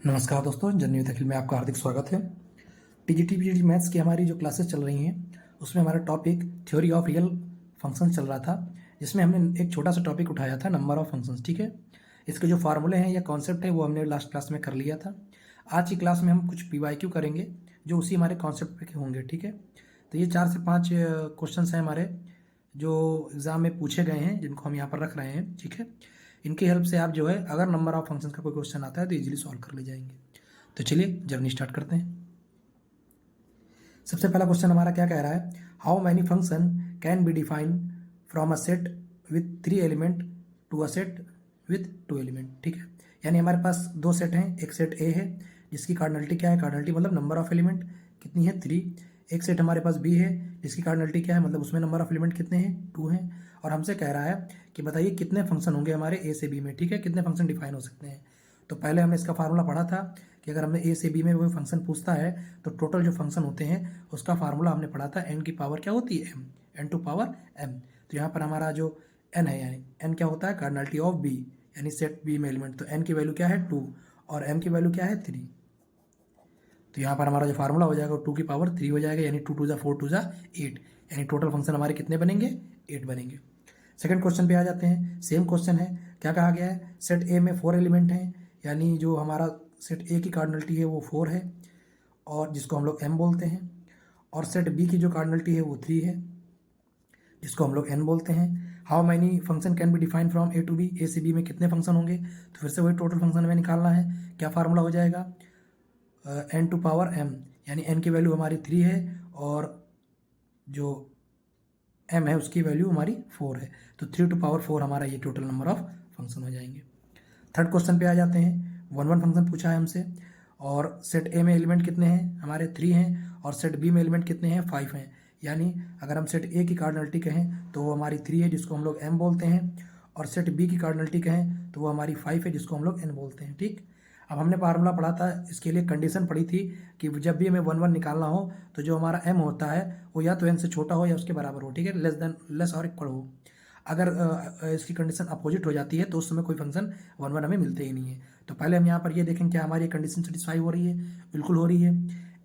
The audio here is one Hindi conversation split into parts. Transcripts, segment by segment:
नमस्कार दोस्तों, जर्नी विद अखिल में आपका हार्दिक स्वागत है। टीजीटी पीजीटी मैथ्स की हमारी जो क्लासेस चल रही हैं उसमें हमारा topic theory of real functions चल रहा था, जिसमें हमने एक छोटा सा टॉपिक उठाया था नंबर ऑफ फंक्शंस। ठीक है, इसके जो फार्मूले हैं या कॉन्सेप्ट है वो हमने लास्ट क्लास में कर लिया था। आज की क्लास में हम कुछ पीवाईक्यू करेंगे जो उसी हमारे कॉन्सेप्ट पे होंगे। ठीक है, तो ये 4 से 5 क्वेश्चन हैं हमारे जो एग्ज़ाम में पूछे गए हैं, जिनको हम यहाँ पर रख रहे हैं। ठीक है, इनकी हेल्प से आप जो है अगर नंबर ऑफ फंक्शंस का कोई क्वेश्चन आता है तो इजीली सॉल्व कर ले जाएंगे। तो चलिए जर्नी स्टार्ट करते हैं। सबसे पहला क्वेश्चन हमारा क्या कह रहा है, how many function can be define from a set with 3 element to a set with 2 element. ठीक है, यानी हमारे पास दो सेट हैं। एक सेट ए है जिसकी कार्डिनलिटी क्या है, कार्डिनलिटी मतलब नंबर ऑफ एलिमेंट कितनी है 3। एक सेट हमारे पास बी है जिसकी कार्डिनलिटी क्या है, मतलब उसमें नंबर ऑफ एलिमेंट कितने हैं 2 हैं। और हमसे कह रहा है कि बताइए कितने फंक्शन होंगे हमारे ए से बी में। ठीक है, कितने फंक्शन डिफाइन हो सकते हैं। तो पहले हमने इसका फार्मूला पढ़ा था कि अगर हमने ए से बी में कोई फंक्शन पूछता है तो टोटल जो फंक्शन होते हैं उसका फार्मूला हमने पढ़ा था एन की पावर क्या होती है, m, n to power m. तो यहाँ पर हमारा जो एन है, यानी एन क्या होता है, कार्डिनलिटी ऑफ बी, यानी सेट बी में एलिमेंट। तो एन की वैल्यू क्या है 2 और एम की वैल्यू क्या है 3। तो यहाँ पर हमारा जो फार्मूला हो जाएगा 2 की पावर 3 हो जाएगा, यानी 2 2 ज़ा 4 2 ज़ा 8, यानी टोटल फंक्शन हमारे कितने बनेंगे, 8 बनेंगे। सेकंड क्वेश्चन पे आ जाते हैं। सेम क्वेश्चन है, क्या कहा गया है, सेट ए में 4 एलिमेंट हैं, यानी जो हमारा सेट ए की कार्डिनलिटी है वो 4 है और जिसको हम लोग एम बोलते हैं। और सेट बी की जो कार्डिनलिटी है वो 3 है जिसको हम लोग एन बोलते हैं। How many function can be define from A to B, A से बी में कितने फंक्शन होंगे, तो फिर से वही टोटल फंक्शन हमें निकालना है। क्या फार्मूला हो जाएगा, एन टू पावर एम, यानी एन की वैल्यू हमारी 3 है और जो एम है उसकी वैल्यू हमारी 4 है। तो 3 टू पावर 4 हमारा ये टोटल नंबर ऑफ फंक्शन हो जाएंगे। थर्ड क्वेश्चन पे आ जाते हैं। 1 1 फंक्शन पूछा है हमसे और सेट ए में एलिमेंट कितने हैं हमारे 3 हैं और सेट बी में एलिमेंट कितने हैं 5 हैं। यानी अगर हम सेट ए की कार्डिनलिटी कहें तो वो हमारी 3 है जिसको हम लोग एम बोलते हैं, और सेट बी की कार्डिनलिटी कहें तो वो हमारी 5 है जिसको हम लोग एन बोलते हैं। ठीक, अब हमने फार्मूला पढ़ा था, इसके लिए कंडीशन पढ़ी थी कि जब भी हमें 1 1 निकालना हो तो जो हमारा एम होता है वो या तो एन से छोटा हो या उसके बराबर हो। ठीक है, लेस और इक्वल हो। अगर इसकी कंडीशन अपोजिट हो जाती है तो उस समय कोई फंक्शन 1 1 हमें मिलते ही नहीं है। तो पहले हम यहाँ पर ये देखें क्या हमारी कंडीशन सेटिस्फाई हो रही है, बिल्कुल हो रही है।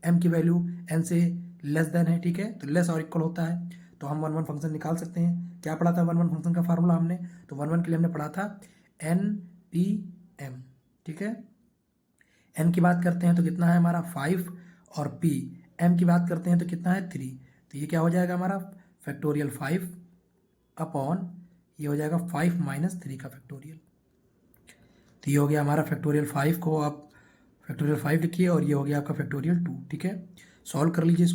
एम की वैल्यू एन से लेस देन है। ठीक है, तो लेस और इक्वल होता है तो हम 1 1 फंक्शन निकाल सकते हैं। क्या पढ़ा था 1 1 फंक्शन का फार्मूला हमने, तो 1 1 के लिए हमने पढ़ा था एन पी एम। ठीक है, एन की बात करते हैं तो कितना है हमारा 5 और पी एम की बात करते हैं तो कितना है 3। तो ये क्या हो जाएगा हमारा फैक्टोरियल 5 अपॉन ये हो जाएगा 5 माइनस 3 का फैक्टोरियल। तो ये हो गया हमारा फैक्टोरियल 5 को आप फैक्टोरियल 5 लिखिए और ये हो गया आपका फैक्टोरियल 2। ठीक है, सॉल्व कर लीजिए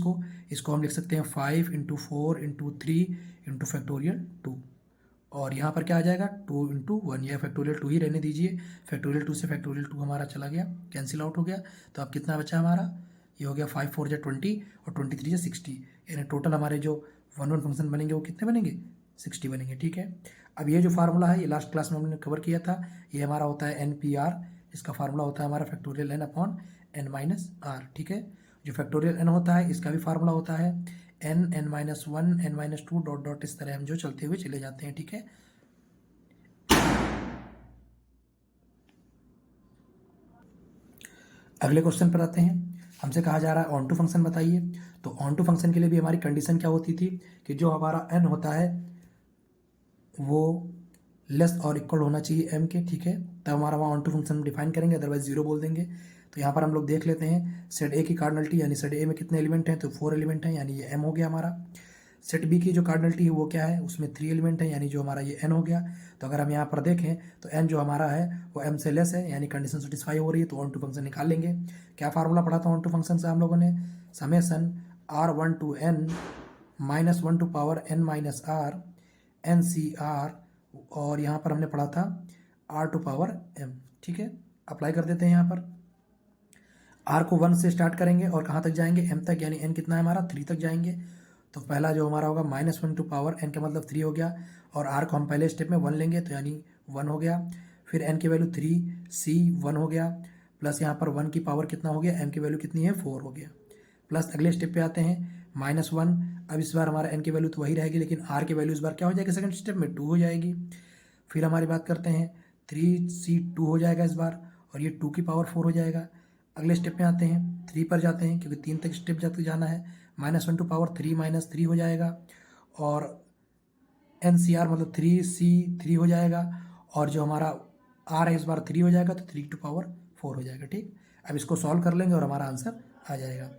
इसको हम लिख सकते हैं 5 इंटू 4 इंटू 3 इंटू फैक्टोरियल 2, और यहाँ पर क्या आ जाएगा 2 इंटू 1, यह फैक्टोरियल 2 ही रहने दीजिए। फैक्टोरियल 2 से फैक्टोरियल 2 हमारा चला गया, कैंसिल आउट हो गया। तो अब कितना बचा हमारा, ये हो गया 5 4 जा 20 और 23 जा 60, यानी टोटल हमारे जो 1 1 फंक्शन बनेंगे वो कितने बनेंगे 60 बनेंगे। ठीक है, अब ये जो फार्मूला है ये लास्ट क्लास में हमने कवर किया था, ये हमारा होता है एन पी आर, इसका फार्मूला होता है हमारा factorial n upon n minus r. ठीक है, जो फैक्टोरियल एन होता है इसका भी फार्मूला होता है n n minus 1 n minus 2 dot dot, इस तरह हम जो चलते हुए चले जाते हैं। ठीक है, अगले क्वेश्चन पर आते हैं। हमसे कहा जा रहा है ऑन टू फंक्शन बताइए। तो ऑन टू फंक्शन के लिए भी हमारी कंडीशन क्या होती थी कि जो हमारा एन होता है वो लेस और इक्वल होना चाहिए एम के। ठीक है, तब हमारा वहाँ ऑन टू फंक्शन डिफाइन करेंगे, अदरवाइज 0 बोल देंगे। तो यहाँ पर हम लोग देख लेते हैं सेट ए की कार्डिनलिटी, यानी सेट ए में कितने एलिमेंट हैं, तो 4 एलिमेंट हैं, यानी ये एम हो गया हमारा। सेट बी की जो कार्डिनलिटी है वो क्या है, उसमें 3 एलिमेंट है, यानी जो हमारा ये एन हो गया। तो अगर हम यहाँ पर देखें तो एन जो हमारा है वो एम से लेस है, यानी कंडीशन सेटिस्फाई हो रही है, तो ऑन टू फंक्शन निकाल लेंगे। क्या फार्मूला पढ़ा था ऑन टू फंक्शन से हम लोगों ने, summation R1 to n minus 1 to power n minus r n c r, और यहाँ पर हमने पढ़ा था R टू पावर एम। ठीक है, अप्लाई कर देते हैं। यहाँ पर R को 1 से स्टार्ट करेंगे और कहाँ तक जाएंगे m तक, यानी n कितना है हमारा 3 तक जाएंगे। तो पहला जो हमारा होगा -1 टू पावर n का मतलब 3 हो गया, और r को हम पहले स्टेप में 1 लेंगे तो यानी 1 हो गया। फिर n की वैल्यू 3 c 1 हो गया, प्लस यहाँ पर 1 की पावर कितना हो गया, m की वैल्यू कितनी है 4 हो गया, प्लस अगले स्टेप पे आते हैं -1। अब इस बार हमारा n की वैल्यू तो वही रहेगी, लेकिन r की वैल्यू इस बार क्या हो जाएगी सेकंड स्टेप में 2 हो जाएगी। फिर हमारी बात करते हैं 3c 2 हो जाएगा इस बार, और ये 2 की पावर 4 हो जाएगा। अगले स्टेप में आते हैं, 3 पर जाते हैं क्योंकि 3 तक स्टेप जाते जाना है। -1 टू पावर 3 -3 हो जाएगा और NCR मतलब 3C3 हो जाएगा और जो हमारा R है इस बार 3 हो जाएगा तो 3 टू पावर 4 हो जाएगा। ठीक, अब इसको सॉल्व कर लेंगे और हमारा आंसर आ जाएगा।